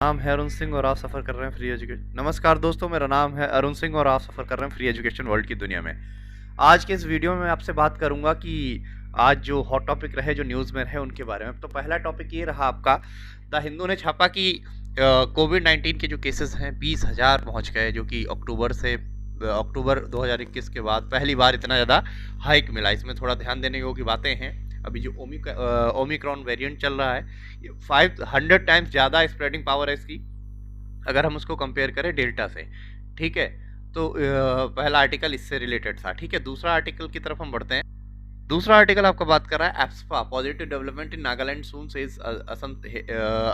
नाम है अरुण सिंह और आप सफ़र कर रहे हैं फ्री एजुकेशन। नमस्कार दोस्तों, मेरा नाम है अरुण सिंह और आप सफ़र कर रहे हैं फ्री एजुकेशन वर्ल्ड की दुनिया में। आज के इस वीडियो में मैं आपसे बात करूंगा कि आज जो हॉट टॉपिक रहे, जो न्यूज़ में रहे, उनके बारे में। तो पहला टॉपिक ये रहा आपका, द हिंदू ने छापा कि कोविड-19 के जो केसेस हैं 20,000 पहुंच गए, जो कि अक्टूबर 2021 के बाद पहली बार इतना ज़्यादा हाइक मिला। इसमें थोड़ा ध्यान देने योग्य बातें हैं। अभी जो ओमिक्रॉन वेरिएंट चल रहा है, 500 टाइम्स ज़्यादा स्प्रेडिंग पावर है इसकी, अगर हम उसको कंपेयर करें डेल्टा से। ठीक है, तो पहला आर्टिकल इससे रिलेटेड था। ठीक है, दूसरा आर्टिकल की तरफ हम बढ़ते हैं। दूसरा आर्टिकल आपका बात कर रहा है एप्सपा पॉजिटिव डेवलपमेंट इन नागालैंड सून से।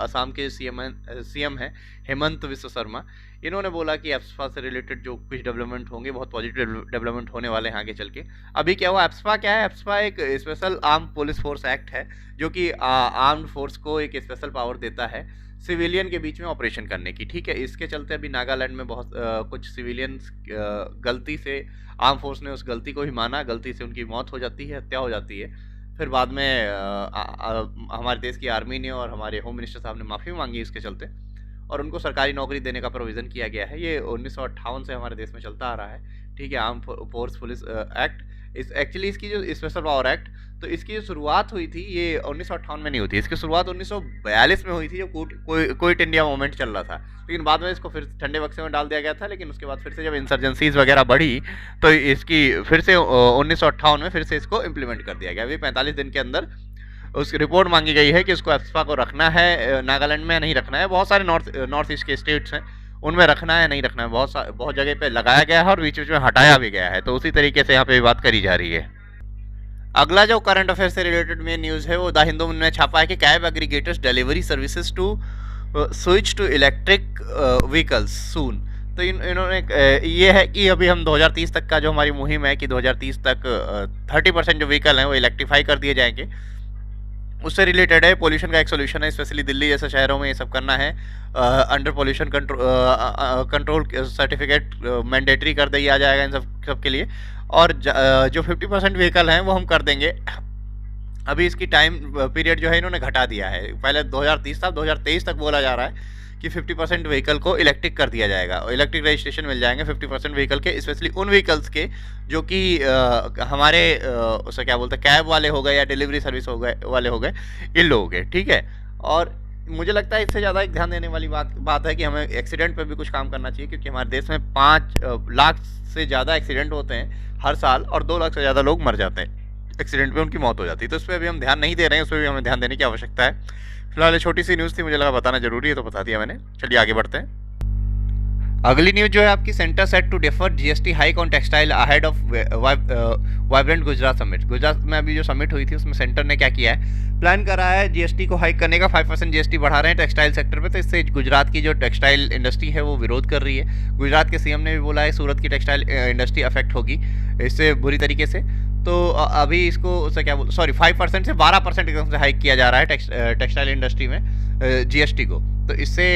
असम के सीएम है हेमंत विश्व शर्मा। इन्होंने बोला कि एप्सपा से रिलेटेड जो कुछ डेवलपमेंट होंगे, बहुत पॉजिटिव डेवलपमेंट होने वाले हैं आगे चल के। अभी क्या हुआ, एप्सपा क्या है? एप्सपा एक special arm police force act है, जो कि आर्म्ड फोर्स को एक स्पेशल पावर देता है सिविलियन के बीच में ऑपरेशन करने की। ठीक है, इसके चलते अभी नागालैंड में बहुत कुछ सिविलियंस गलती से, आर्म फोर्स ने उस गलती को ही माना, गलती से उनकी मौत हो जाती है, हत्या हो जाती है। फिर बाद में हमारे देश की आर्मी ने और हमारे होम मिनिस्टर साहब ने माफ़ी मांगी इसके चलते, और उनको सरकारी नौकरी देने का प्रोविज़न किया गया है। ये 1958 से हमारे देश में चलता आ रहा है। ठीक है, आर्म फोर्स पुलिस एक्ट। इस एक्चुअली इसकी जो स्पेशल पावर एक्ट, तो इसकी जो शुरुआत हुई थी ये 1958 में नहीं हुई थी। इसकी शुरुआत 1942 में हुई थी, जब क्विट इंडिया मूवमेंट चल रहा था। लेकिन बाद में इसको फिर ठंडे बक्से में डाल दिया गया था। लेकिन उसके बाद फिर से जब इंसर्जेंसीज वगैरह बढ़ी, तो इसकी फिर से 1958 में फिर से इसको इम्प्लीमेंट कर दिया गया। अभी 45 दिन के अंदर उसकी रिपोर्ट मांगी गई है कि इसको एप्सपा को रखना है नागालैंड में, नहीं रखना है। बहुत सारे नॉर्थ ईस्ट के स्टेट्स हैं, उनमें रखना है नहीं रखना है। बहुत जगह पे लगाया गया है और बीच बीच में हटाया भी गया है। तो उसी तरीके से यहाँ पे बात करी जा रही है। अगला जो करंट अफेयर से रिलेटेड मेन न्यूज़ है, वो द हिंदू ने छापा है कि cab aggregators delivery services to switch to electric vehicles soon. तो इन्होंने ये है कि अभी हम 2030 तक का जो हमारी मुहिम है कि 2030 तक 30% जो व्हीकल हैं वो इलेक्ट्रीफाई कर दिए जाएंगे, उससे रिलेटेड है। पोल्यूशन का एक सोल्यूशन है, स्पेशली दिल्ली जैसे शहरों में ये सब करना है। Under pollution control certificate mandatory कर दिया जाएगा इन सब के लिए। और जो 50% व्हीकल हैं वो हम कर देंगे। अभी इसकी टाइम पीरियड जो है इन्होंने घटा दिया है। पहले 2030 था, 2023 तक बोला जा रहा है कि 50% व्हीकल को इलेक्ट्रिक कर दिया जाएगा, इलेक्ट्रिक रजिस्ट्रेशन मिल जाएंगे 50% व्हीकल के, स्पेशली उन व्हीकल्स के जो कि हमारे उसे क्या बोलते हैं, कैब वाले हो गए या डिलीवरी सर्विस वाले हो गए, इन लोगों के। ठीक है, और मुझे लगता है इससे ज़्यादा एक ध्यान देने वाली बात है कि हमें एक्सीडेंट पर भी कुछ काम करना चाहिए, क्योंकि हमारे देश में 5 लाख से ज़्यादा एक्सीडेंट होते हैं हर साल, और 2 लाख से ज़्यादा लोग मर जाते हैं एक्सीडेंट में, उनकी मौत हो जाती है। तो इस पर अभी हम ध्यान नहीं दे रहे हैं, उस पर भी हमें ध्यान देने की आवश्यकता है। फिलहाल ये छोटी सी न्यूज़ थी, मुझे लगा बताना जरूरी है तो बता दिया मैंने। चलिए आगे बढ़ते हैं। अगली न्यूज जो है आपकी, centre set to defer GST hike on textile ahead of vibrant Gujarat summit. Gujarat में अभी जो समिट हुई थी उसमें सेंटर ने क्या किया है, प्लान करा है जीएसटी को हाइक करने का। 5% जीएसटी बढ़ा रहे हैं टेक्सटाइल सेक्टर पे। तो इससे गुजरात की जो टेक्सटाइल इंडस्ट्री है वो विरोध कर रही है। गुजरात के सीएम ने भी बोला है सूरत की टेक्सटाइल इंडस्ट्री अफेक्ट होगी इससे बुरी तरीके से। तो अभी इसको उससे क्या बोल 5% से 12% एकदम से हाइक किया जा रहा है टेक्सटाइल इंडस्ट्री में जीएसटी को। तो इससे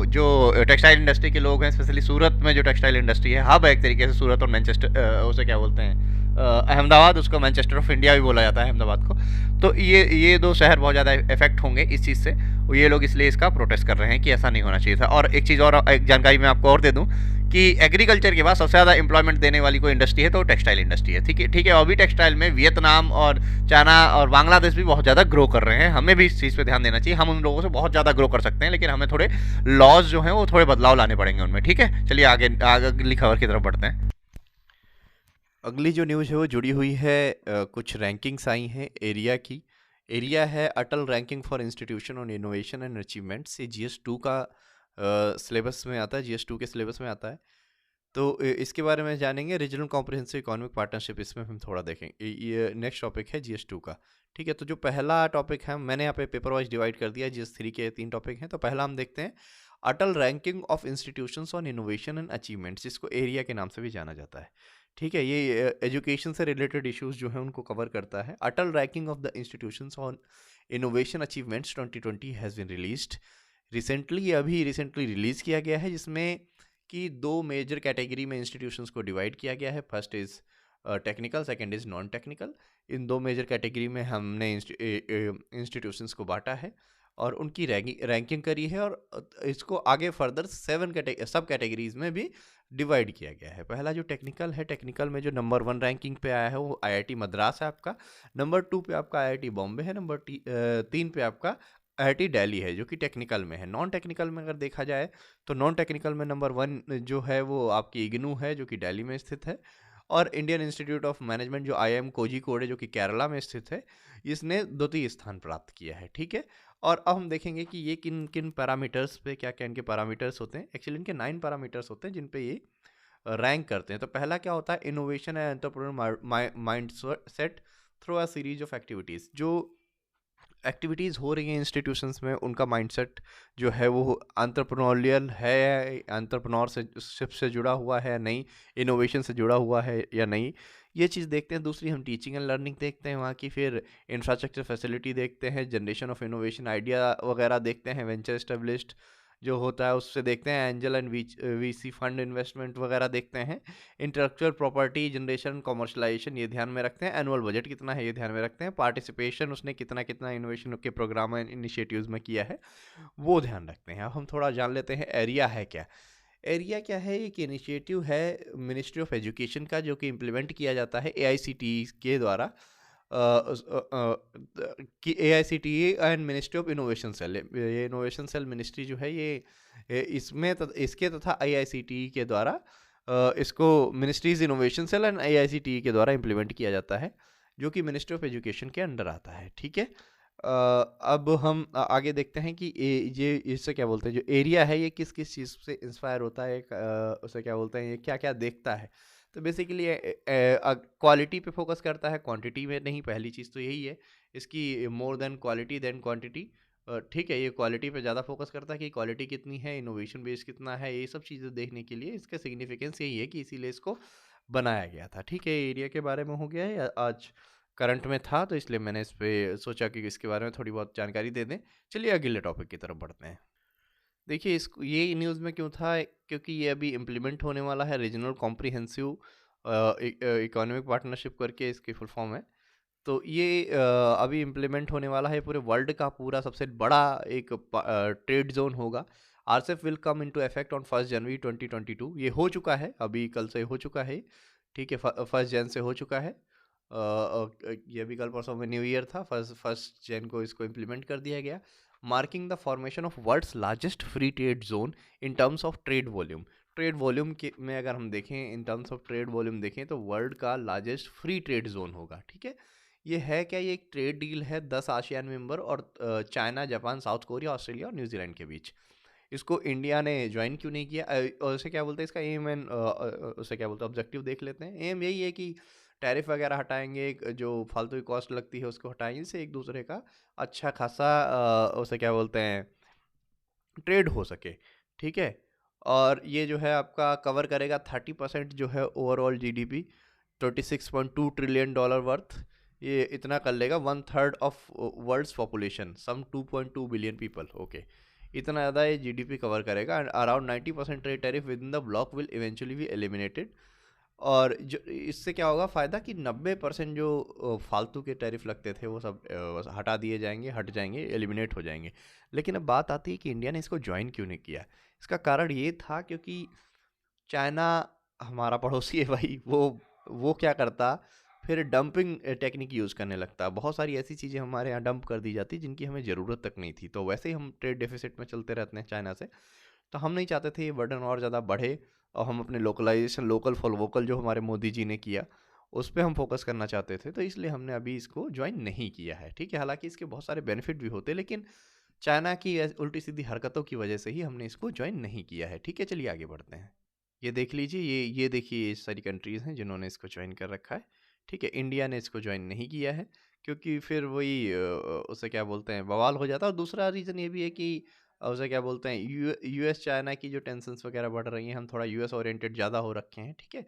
जो टेक्सटाइल इंडस्ट्री के लोग हैं, स्पेशली सूरत में जो टेक्सटाइल इंडस्ट्री है, हब है एक तरीके से सूरत और मैनचेस्टर, उसे क्या बोलते हैं अहमदाबाद, उसको मैनचेस्टर ऑफ इंडिया भी बोला जाता है अहमदाबाद को। तो ये 2 शहर बहुत ज़्यादा इफेक्ट होंगे इस चीज़ से। ये लोग इसलिए इसका प्रोटेस्ट कर रहे हैं कि ऐसा नहीं होना चाहिए था। और एक चीज़ और, एक जानकारी मैं आपको और दे दूँ कि एग्रीकल्चर के बाद सबसे ज़्यादा एम्प्लॉयमेंट देने वाली कोई इंडस्ट्री है तो टेक्सटाइल इंडस्ट्री है। ठीक है, और भी टेक्सटाइल में वियतनाम और चाइना और बांग्लादेश भी बहुत ज़्यादा ग्रो कर रहे हैं। हमें भी इस चीज़ पे ध्यान देना चाहिए। हम उन लोगों से बहुत ज़्यादा ग्रो कर सकते हैं, लेकिन हमें थोड़े लॉज जो हैं वो थोड़े बदलाव लाने पड़ेंगे उनमें। ठीक है, चलिए आगे अगली खबर की तरफ बढ़ते हैं। अगली जो न्यूज़ है वो जुड़ी हुई है कुछ रैंकिंग्स आई हैं एरिया की। एरिया है Atal ranking for institution on innovation and achievements. ये GS2 का सिलेबस में आता है, GS2 के सिलेबस में आता है। तो इसके बारे में जानेंगे। रीजनल कॉम्प्रिहेंसिव इकोनॉमिक पार्टनरशिप, इसमें हम थोड़ा देखेंगे। ये नेक्स्ट टॉपिक है GS2 का। ठीक है, तो जो पहला टॉपिक है मैंने यहाँ पे पेपर वाइज डिवाइड कर दिया। GS3 के 3 टॉपिक हैं। तो पहला हम देखते हैं Atal ranking of institutions on innovation and achievements, जिसको एरिया के नाम से भी जाना जाता है। ठीक है, ये एजुकेशन से रिलेटेड इश्यूज जो हैं उनको कवर करता है। Atal ranking of the institutions on innovation achievements 2020 has been released recently. ये अभी रिसेंटली रिलीज़ किया गया है, जिसमें कि 2 मेजर कैटेगरी में इंस्टीट्यूशंस को डिवाइड किया गया है। First is technical, second is non technical. इन 2 मेजर कैटेगरी में हमने इंस्टीट्यूशंस को बांटा है। और उनकी रैंकिंग करी है, और इसको आगे फर्दर 7 सब कैटेगरीज में भी डिवाइड किया गया है। पहला जो टेक्निकल है, टेक्निकल में जो नंबर 1 रैंकिंग पे आया है वो आईआईटी मद्रास है आपका, नंबर 2 पे आपका आईआईटी बॉम्बे है, नंबर 3 पे आपका आईआईटी दिल्ली है जो कि टेक्निकल में है। नॉन टेक्निकल में अगर देखा जाए तो नॉन टेक्निकल में नंबर 1 जो है वो आपकी इग्नू है जो कि दिल्ली में स्थित है, और इंडियन इंस्टीट्यूट ऑफ मैनेजमेंट जो आईआईएम कोझिकोड है जो कि केरला में स्थित है, इसने द्वितीय स्थान प्राप्त किया है। ठीक है, और अब हम देखेंगे कि ये किन किन पैरामीटर्स पे, क्या क्या इनके पैरामीटर्स होते हैं। एक्चुअली इनके 9 पैरामीटर्स होते हैं जिन पे ये रैंक करते हैं। तो पहला क्या होता है, innovation and entrepreneur mind set through a series of activities. जो एक्टिविटीज़ हो रही हैं इंस्टीट्यूशंस में, उनका माइंडसेट जो है वो एंटरप्रेन्योरियल है, एंटरप्रेन्योरशिप से जुड़ा हुआ है या नहीं, इनोवेशन से जुड़ा हुआ है या नहीं, ये चीज़ देखते हैं। दूसरी हम टीचिंग एंड लर्निंग देखते हैं वहाँ की, फिर इंफ्रास्ट्रक्चर फैसिलिटी देखते हैं, जनरेशन ऑफ इनोवेशन आइडिया वगैरह देखते हैं, वेंचर एस्टेब्लिश्ड जो होता है उससे देखते हैं, angel and VC fund investment वगैरह देखते हैं, इंटेलेक्चुअल प्रॉपर्टी जनरेशन कमर्शलाइजेशन ये ध्यान में रखते हैं, एनुअल बजट कितना है ये ध्यान में रखते हैं, पार्टिसिपेशन उसने कितना कितना इनोवेशन के प्रोग्राम एंड इनिशिएटिव्स में किया है वो ध्यान रखते हैं। अब हम थोड़ा जान लेते हैं एरिया है क्या। एरिया क्या है, एक इनिशिएटिव है मिनिस्ट्री ऑफ एजुकेशन का जो कि इम्प्लीमेंट किया जाता है एआईसीटीई के द्वारा, कि AICTE and ministry of innovation cell, ये इनोवेशन सेल मिनिस्ट्री जो है इसमें इसके तथा आईआईसीटीई के द्वारा इसको ministry's innovation cell and IICTE के द्वारा इम्प्लीमेंट किया जाता है जो कि मिनिस्ट्री ऑफ एजुकेशन के अंडर आता है। ठीक है, अब हम आगे देखते हैं कि ये इससे क्या बोलते हैं, जो एरिया है ये किस किस चीज़ से इंस्पायर होता है, उसे क्या बोलते हैं, ये क्या क्या देखता है। तो बेसिकली क्वालिटी पे फोकस करता है, क्वांटिटी में नहीं। पहली चीज़ तो यही है इसकी, more than quality than quantity. ठीक है, ये क्वालिटी पे ज़्यादा फोकस करता है कि क्वालिटी कितनी है, इनोवेशन बेस कितना है, ये सब चीज़ें देखने के लिए इसका सिग्निफिकेंस यही है कि इसीलिए इसको बनाया गया था। ठीक है, एरिया के बारे में हो गया है, आज करंट में था तो इसलिए मैंने इस पे सोचा कि इसके बारे में थोड़ी बहुत जानकारी दे दें। चलिए अगले टॉपिक की तरफ बढ़ते हैं। देखिए, इसको ये न्यूज़ में क्यों था, क्योंकि ये अभी इम्प्लीमेंट होने वाला है, रीजनल कॉम्प्रिहेंसिव इकोनॉमिक पार्टनरशिप करके इसकी फुल फॉर्म है। तो ये अभी इम्प्लीमेंट होने वाला है, पूरे वर्ल्ड का पूरा सबसे बड़ा एक ट्रेड जोन होगा। RCEP will come into effect on 1 जनवरी 2022। ये हो चुका है, अभी कल से हो चुका है। ठीक है, 1 जन से हो चुका है। ये भी कल परसों में न्यू ईयर था, फर्स्ट जन को इसको इम्प्लीमेंट कर दिया गया। Marking the formation of world's largest free trade zone in terms of trade volume. Trade volume के में अगर हम देखें, in terms of trade volume देखें तो वर्ल्ड का लार्जेस्ट फ्री ट्रेड जोन होगा। ठीक है, ये है क्या, ये एक ट्रेड डील है 10 आसियान मेंबर और China, Japan, south Korea, Australia और न्यूजीलैंड के बीच। इसको इंडिया ने ज्वाइन क्यों नहीं किया, और उसे क्या बोलते हैं, इसका एम एंड उसे क्या बोलते हैं, ऑब्जेक्टिव देख लेते हैं। एम यही है कि टैरिफ वगैरह हटाएंगे, जो फालतू की कॉस्ट लगती है उसको हटाएंगे, इससे एक दूसरे का अच्छा खासा उसे क्या बोलते हैं, ट्रेड हो सके। ठीक है, और ये जो है आपका कवर करेगा 30% जो है ओवरऑल जीडीपी, $26.2 ट्रिलियन वर्थ। ये इतना कर लेगा 1/3 of world's population, some 2.2 billion people. Okay, इतना ज़्यादा ये जीडीपी कवर करेगा, and around 90% trade tariff within the bloc will eventually be eliminated. और जो इससे क्या होगा फ़ायदा कि 90% जो फालतू के टैरिफ लगते थे वो सब हटा दिए जाएंगे, हट जाएंगे, एलिमिनेट हो जाएंगे। लेकिन अब बात आती है कि इंडिया ने इसको ज्वाइन क्यों नहीं किया। इसका कारण ये था क्योंकि चाइना हमारा पड़ोसी है भाई, वो क्या करता, फिर डंपिंग टेक्निक यूज़ करने लगता। बहुत सारी ऐसी चीज़ें हमारे यहाँ डंप कर दी जाती जिनकी हमें ज़रूरत तक नहीं थी, तो वैसे ही हम ट्रेड डेफिसिट में चलते रहते हैं चाइना से। तो हम नहीं चाहते थे ये बर्डन और ज़्यादा बढ़े, और हम अपने लोकलाइजेशन, लोकल फॉर वोकल जो हमारे मोदी जी ने किया उस पर हम फोकस करना चाहते थे, तो इसलिए हमने अभी इसको ज्वाइन नहीं किया है। ठीक है, हालांकि इसके बहुत सारे बेनिफिट भी होते, लेकिन चाइना की उल्टी सीधी हरकतों की वजह से ही हमने इसको ज्वाइन नहीं किया है। ठीक है, चलिए आगे बढ़ते हैं। ये देख लीजिए, ये देखिए, ये सारी कंट्रीज़ हैं जिन्होंने इसको ज्वाइन कर रखा है। ठीक है, इंडिया ने इसको ज्वाइन नहीं किया है क्योंकि फिर वही उसे क्या बोलते हैं, बवाल हो जाता है। और दूसरा रीज़न ये भी है कि उसे क्या बोलते हैं, यूएस चाइना की जो टेंशन्स वगैरह बढ़ रही हैं, हम थोड़ा यूएस ओरिएंटेड ज़्यादा हो रखे हैं। ठीक है,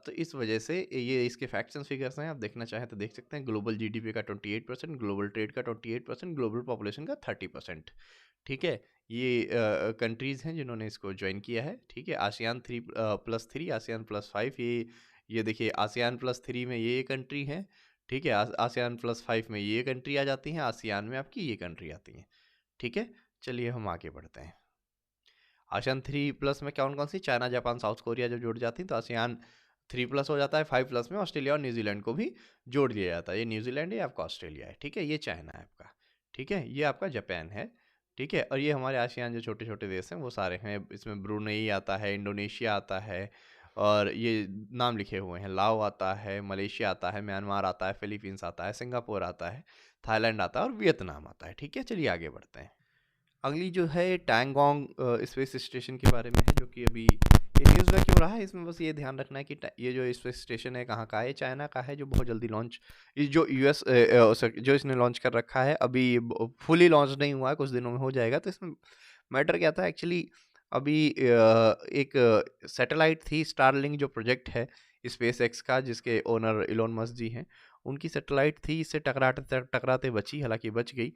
तो इस वजह से ये इसके फैक्ट्स एंड फिगर्स हैं, आप देखना चाहें तो देख सकते हैं। ग्लोबल जीडीपी का 28%, ग्लोबल ट्रेड का 28%, ग्लोबल पॉपुलेशन का 30%। ठीक है, ये कंट्रीज़ हैं जिन्होंने इसको ज्वाइन किया है। ठीक है, आसियान 3+3, आसियान +5, ये देखिए, आसियान +3 में ये कंट्री हैं, ठीक है, आसियान +5 में ये कंट्री आ जाती हैं, आसियान में आपकी ये कंट्री आती हैं। ठीक है, चलिए हम आगे बढ़ते हैं। आसियान 3+ में कौन कौन सी, चाइना, जापान, साउथ कोरिया जब जुड़ जाती हैं तो आसियान 3+ हो जाता है। 5+ में ऑस्ट्रेलिया और न्यूजीलैंड को भी जोड़ लिया जाता है। ये न्यूजीलैंड है, आपका ऑस्ट्रेलिया है। ठीक है, ये चाइना है आपका। ठीक है, ये आपका जापान है। ठीक है, और ये हमारे आसियान जो छोटे छोटे देश हैं वो सारे हैं। इसमें ब्रुनेई आता है, इंडोनेशिया आता है, और ये नाम लिखे हुए हैं, लाओ आता है, मलेशिया आता है, म्यांमार आता है, फिलीपींस आता है, सिंगापुर आता है, थाईलैंड आता है और वियतनाम आता है। ठीक है, चलिए आगे बढ़ते हैं। अगली जो है टैंगोंग स्पेस स्टेशन के बारे में है, जो कि अभी ये न्यूज़ में क्यों रहा है, इसमें बस ये ध्यान रखना है कि ये जो स्पेस स्टेशन है कहाँ का है, चाइना का है, जो बहुत जल्दी लॉन्च, ये जो यूएस जो इसने लॉन्च कर रखा है, अभी फुली लॉन्च नहीं हुआ है, कुछ दिनों में हो जाएगा। तो इसमें मैटर क्या था एक्चुअली, अभी एक सैटेलाइट थी, स्टारलिंक जो प्रोजेक्ट है स्पेस एक्स का, जिसके ओनर इलोन मस्क जी हैं, उनकी सैटेलाइट थी, इससे टकराते टकराते बची, हालांकि बच गई।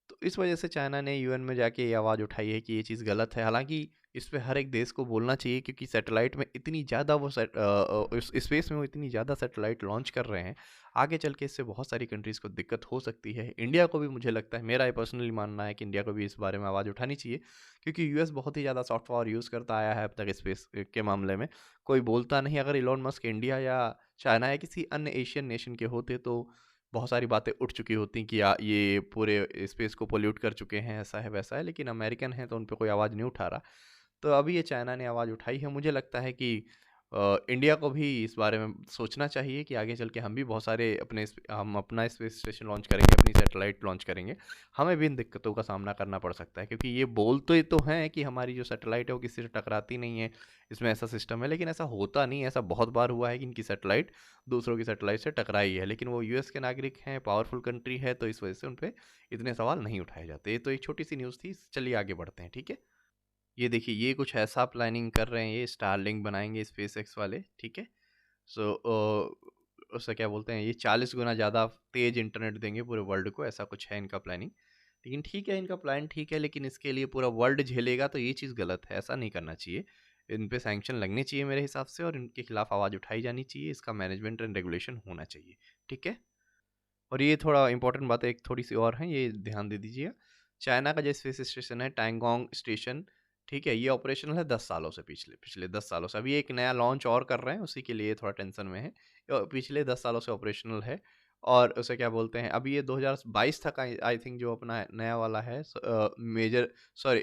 तो इस वजह से चाइना ने यूएन में जाके ये आवाज़ उठाई है कि ये चीज़ गलत है। हालांकि इस पे हर एक देश को बोलना चाहिए, क्योंकि सैटेलाइट में इतनी ज़्यादा वो स्पेस में वो इतनी ज़्यादा सैटेलाइट लॉन्च कर रहे हैं, आगे चल के इससे बहुत सारी कंट्रीज़ को दिक्कत हो सकती है। इंडिया को भी, मुझे लगता है, मेरा ये पर्सनली मानना है कि इंडिया को भी इस बारे में आवाज़ उठानी चाहिए, क्योंकि यूएस बहुत ही ज़्यादा सॉफ्ट पावर यूज़ करता आया है अब तक स्पेस के मामले में। कोई बोलता नहीं। अगर इलोन मस्क इंडिया या चाइना या किसी अन्य एशियन नेशन के होते तो बहुत सारी बातें उठ चुकी होती कि ये पूरे स्पेस को पोल्यूट कर चुके हैं, ऐसा है वैसा है, लेकिन अमेरिकन है तो उन पे कोई आवाज़ नहीं उठा रहा। तो अभी ये चाइना ने आवाज़ उठाई है। मुझे लगता है कि इंडिया को भी इस बारे में सोचना चाहिए कि आगे चल के हम भी बहुत सारे हम अपना स्पेस स्टेशन लॉन्च करेंगे, अपनी सैटेलाइट लॉन्च करेंगे, हमें भी इन दिक्कतों का सामना करना पड़ सकता है, क्योंकि ये बोलते तो हैं कि हमारी जो सैटेलाइट है वो किसी से टकराती नहीं है, इसमें ऐसा सिस्टम है, लेकिन ऐसा होता नहीं है। ऐसा बहुत बार हुआ है कि इनकी सैटेलाइट दूसरों की सैटेलाइट से टकराई है, लेकिन वो यूएस के नागरिक हैं, पावरफुल कंट्री है, तो इस वजह से उन पर इतने सवाल नहीं उठाए जाते। ये तो एक छोटी सी न्यूज़ थी, चलिए आगे बढ़ते हैं। ठीक है, ये देखिए, ये कुछ ऐसा प्लानिंग कर रहे हैं, ये स्टारलिंक बनाएंगे स्पेस एक्स वाले। ठीक है, सो उससे क्या बोलते हैं, ये 40 गुना ज़्यादा तेज इंटरनेट देंगे पूरे वर्ल्ड को, ऐसा कुछ है इनका प्लानिंग। लेकिन ठीक है, इनका प्लान ठीक है, लेकिन इसके लिए पूरा वर्ल्ड झेलेगा तो ये चीज़ गलत है, ऐसा नहीं करना चाहिए। इन पे सैंक्शन लगने चाहिए मेरे हिसाब से, और इनके खिलाफ आवाज़ उठाई जानी चाहिए, इसका मैनेजमेंट एंड रेगुलेशन होना चाहिए। ठीक है, और ये थोड़ा इंपॉर्टेंट बात है, एक थोड़ी सी और है, ये ध्यान दे दीजिए। चाइना का जो स्पेस स्टेशन है टैंगोंग स्टेशन, ठीक है, ये ऑपरेशनल है 10 सालों से, पिछले पिछले 10 सालों से। अभी एक नया लॉन्च और कर रहे हैं, उसी के लिए थोड़ा टेंशन में है। पिछले 10 सालों से ऑपरेशनल है। और उसे क्या बोलते हैं, अभी ये 2022 तक आई थिंक जो अपना नया वाला है major, sorry,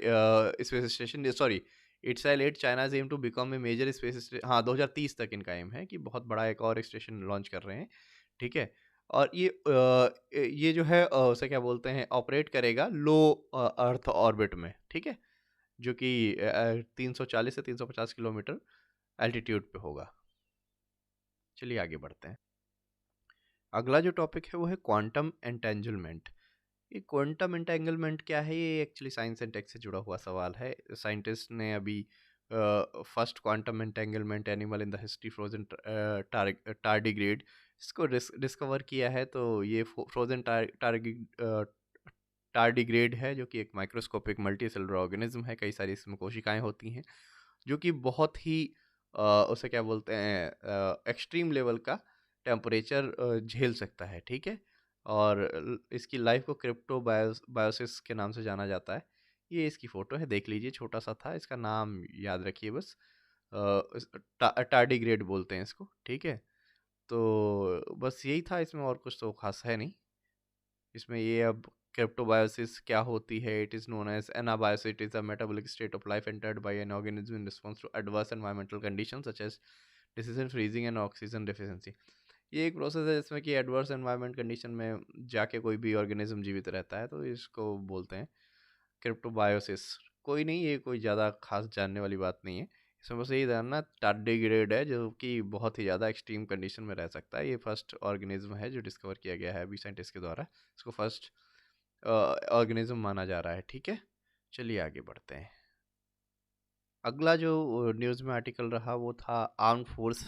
space station, sorry, it's I late China's aim to become a major space, हाँ, 2030 तक इनका एम है कि बहुत बड़ा एक और स्टेशन लॉन्च कर रहे हैं। ठीक है, और ये जो है उसे क्या बोलते हैं, ऑपरेट करेगा लो अर्थ ऑर्बिट में। ठीक है, जो कि 340 से 350 किलोमीटर एल्टीट्यूड पे होगा। चलिए आगे बढ़ते हैं। अगला जो टॉपिक है वो है क्वांटम एंटेंजलमेंट। ये क्वांटम एंटेंगलमेंट क्या है, ये एक्चुअली साइंस एंड टेक से जुड़ा हुआ सवाल है। साइंटिस्ट ने अभी first quantum entanglement animal in the history, frozen tardigrade, इसको डिस्कवर किया है। तो ये फ्रोजन टार्डिग्रेड है, जो कि एक माइक्रोस्कोपिक मल्टी सेलुलर ऑर्गेनिज्म है। कई सारी इसमें कोशिकाएं होती हैं, जो कि बहुत ही उसे क्या बोलते हैं, एक्सट्रीम लेवल का टेम्परेचर झेल सकता है। ठीक है, और इसकी लाइफ को क्रिप्टो बायोसिस के नाम से जाना जाता है। ये इसकी फ़ोटो है, देख लीजिए, छोटा सा था, इसका नाम याद रखिए बस। टार्डिग्रेड बोलते हैं इसको। ठीक है, तो बस यही था, इसमें और कुछ तो खास है नहीं। इसमें ये अब क्रिप्टोबायोसिस क्या होती है, it is known as anabiosis, it is a metabolic state of life entered by an organism in response to adverse environmental condition such as desiccation freezing and oxygen deficiency. ये एक प्रोसेस है जिसमें कि adverse environment condition में जाके कोई भी organism जीवित रहता है, तो इसको बोलते हैं क्रिप्टोबायोसिस। कोई नहीं, ये कोई ज़्यादा खास जानने वाली बात नहीं है। इसमें बस यही जानना, टार्डिग्रेड है जो कि बहुत ही ज़्यादा एक्सट्रीम कंडीशन में रह सकता है। ये फर्स्ट ऑर्गेनिज्म है जो डिस्कवर किया गया है अभी साइंटिस्ट के द्वारा, इसको फर्स्ट ऑर्गेनिज्म माना जा रहा है। ठीक है, चलिए आगे बढ़ते हैं। अगला जो न्यूज़ में आर्टिकल रहा वो था arm force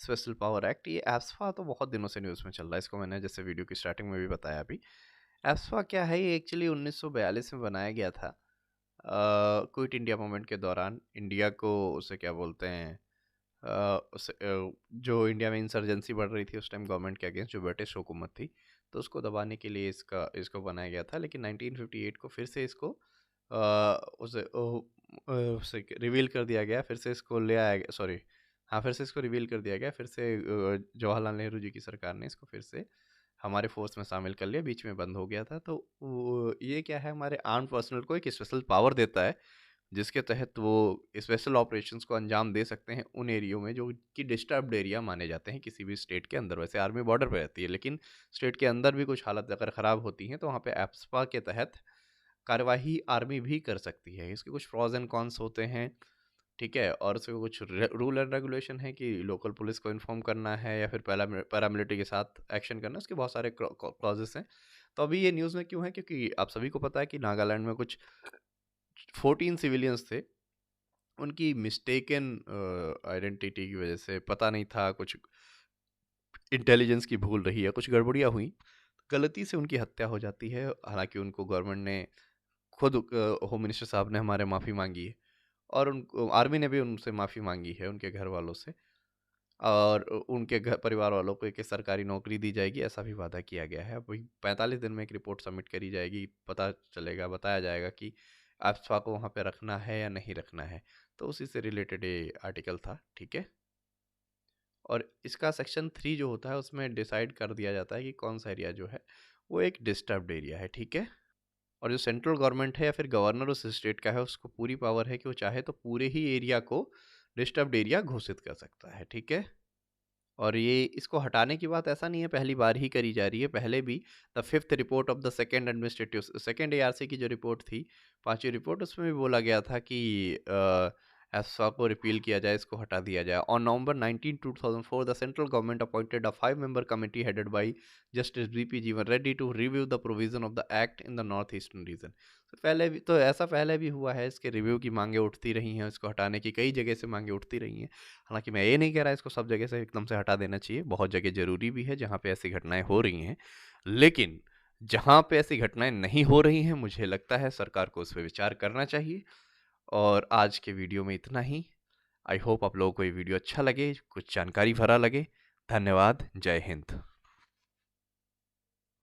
special power act. ये एप्सफा तो बहुत दिनों से न्यूज़ में चल रहा है, इसको मैंने जैसे वीडियो की स्टार्टिंग में भी बताया अभी। एप्सफा क्या है, ये एक्चुअली 1942 में बनाया गया था क्विट इंडिया मूवमेंट के दौरान। इंडिया को उसे क्या बोलते हैं, जो इंडिया में इंसर्जेंसी बढ़ रही थी उस टाइम गवर्नमेंट के अगेंस्ट, जो ब्रिटिश हुकूमत थी, तो उसको दबाने के लिए इसको बनाया गया था। लेकिन 1958 को फिर से इसको उसे रिवील कर दिया गया, फिर से इसको ले आया गया, सॉरी हाँ, फिर से इसको रिवील कर दिया गया, फिर से जवाहरलाल नेहरू जी की सरकार ने इसको फिर से हमारे फोर्स में शामिल कर लिया, बीच में बंद हो गया था। तो ये क्या है, हमारे आर्म पर्सनल को एक स्पेशल पावर देता है, जिसके तहत वो स्पेशल ऑपरेशंस को अंजाम दे सकते हैं उन एरियो में जो कि डिस्टर्ब्ड एरिया माने जाते हैं किसी भी स्टेट के अंदर। वैसे आर्मी बॉर्डर पे रहती है, लेकिन स्टेट के अंदर भी कुछ हालत अगर ख़राब होती हैं तो वहाँ पे एप्सपा के तहत कार्यवाही आर्मी भी कर सकती है। इसके कुछ प्रॉज एंड कॉन्स होते हैं, ठीक है, और उसके कुछ रूल एंड रेगुलेशन है कि लोकल पुलिस को इन्फॉर्म करना है या फिर पैरामिलिट्री के साथ एक्शन करना, उसके बहुत सारे क्लॉजेस हैं। तो अभी ये न्यूज़ में क्यों है, क्योंकि आप सभी को पता है कि नागालैंड में कुछ 14 सिविलियंस थे, उनकी मिस्टेकन आइडेंटिटी की वजह से, पता नहीं था, कुछ इंटेलिजेंस की भूल रही है, कुछ गड़बड़ियाँ हुई, गलती से उनकी हत्या हो जाती है। हालांकि उनको गवर्नमेंट ने खुद, होम मिनिस्टर साहब ने हमारे माफ़ी मांगी है, और उनको आर्मी ने भी उनसे माफ़ी मांगी है, उनके घर वालों से, और उनके घर परिवार वालों को एक सरकारी नौकरी दी जाएगी, ऐसा भी वादा किया गया है। अभी 45 दिन में एक रिपोर्ट सबमिट करी जाएगी, पता चलेगा, बताया जाएगा कि एप्सपा को वहाँ पे रखना है या नहीं रखना है। तो उसी से रिलेटेड ये आर्टिकल था, ठीक है। और इसका सेक्शन 3 जो होता है उसमें डिसाइड कर दिया जाता है कि कौन सा एरिया जो है वो एक डिस्टर्ब्ड एरिया है, ठीक है। और जो सेंट्रल गवर्नमेंट है या फिर गवर्नर उस स्टेट का है, उसको पूरी पावर है कि वो चाहे तो पूरे ही एरिया को डिस्टर्ब्ड एरिया घोषित कर सकता है, ठीक है। और ये इसको हटाने की बात ऐसा नहीं है पहली बार ही करी जा रही है, पहले भी the fifth report of the second administrative, second ARC की जो रिपोर्ट थी, पांचवी रिपोर्ट, उसमें भी बोला गया था कि एस्फा को रिपील किया जाए, इसको हटा दिया जाए। On November 19 2004 the central government appointed a 5-member committee headed by justice BP Jeevan Reddy to review the provision of the act in the north eastern region. पहले भी तो ऐसा पहले भी हुआ है, इसके रिव्यू की मांगे उठती रही हैं, इसको हटाने की कई जगह से मांगे उठती रही हैं। हालांकि मैं ये नहीं कह रहा इसको सब जगह से एकदम से हटा देना चाहिए, बहुत जगह ज़रूरी भी है जहाँ पे ऐसी घटनाएं हो रही हैं, लेकिन जहाँ पे ऐसी घटनाएं नहीं हो रही हैं, मुझे लगता है सरकार को उस पर विचार करना चाहिए। और आज के वीडियो में इतना ही। आई होप आप लोगों को ये वीडियो अच्छा लगे, कुछ जानकारी भरा लगे। धन्यवाद। जय हिंद।